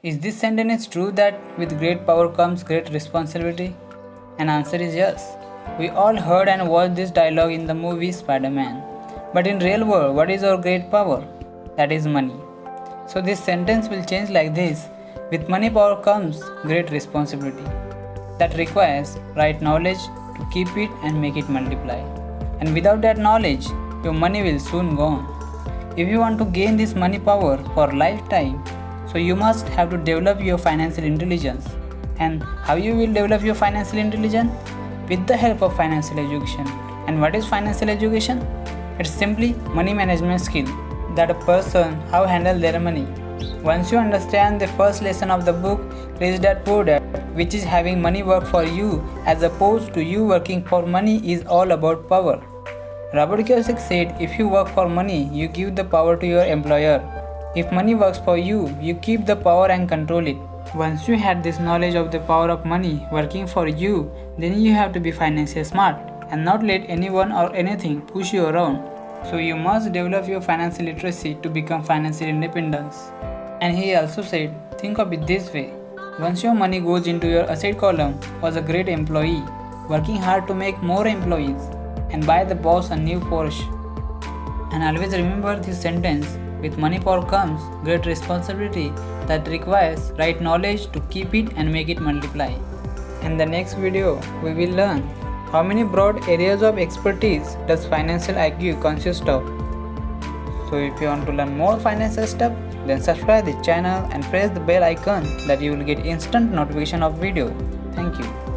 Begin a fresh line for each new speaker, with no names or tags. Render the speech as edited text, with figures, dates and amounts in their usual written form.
Is this sentence true that with great power comes great responsibility? An answer is yes. We all heard and watched this dialogue in the movie Spider-Man. But in real world, what is our great power? That is money. So this sentence will change like this. With money power comes great responsibility. That requires right knowledge to keep it and make it multiply. And without that knowledge, your money will soon gone. If you want to gain this money power for lifetime, so you must have to develop your financial intelligence. And how you will develop your financial intelligence? With the help of financial education. And what is financial education? It's simply money management skill that a person how handle their money. Once you understand the first lesson of the book, Rich Dad Poor Dad, which is having money work for you as opposed to you working for money, is all about power. Robertkiyosaki said, if you work for money, you give the power to your employer. If money works for you, you keep the power and control it. Once you had this knowledge of the power of money working for you, then you have to be financially smart and not let anyone or anything push you around. So you must develop your financial literacy to become financial independence. And he also said, think of it this way. Once your money goes into your asset column, was a great employee, working hard to make more employees and buy the boss a new Porsche. And always remember this sentence, with money power comes great responsibility that requires right knowledge to keep it and make it multiply. In the next video, we will learn how many broad areas of expertise does financial IQ consist of. So if you want to learn more financial stuff, then subscribe the channel and press the bell icon that you will get instant notification of video. Thank you.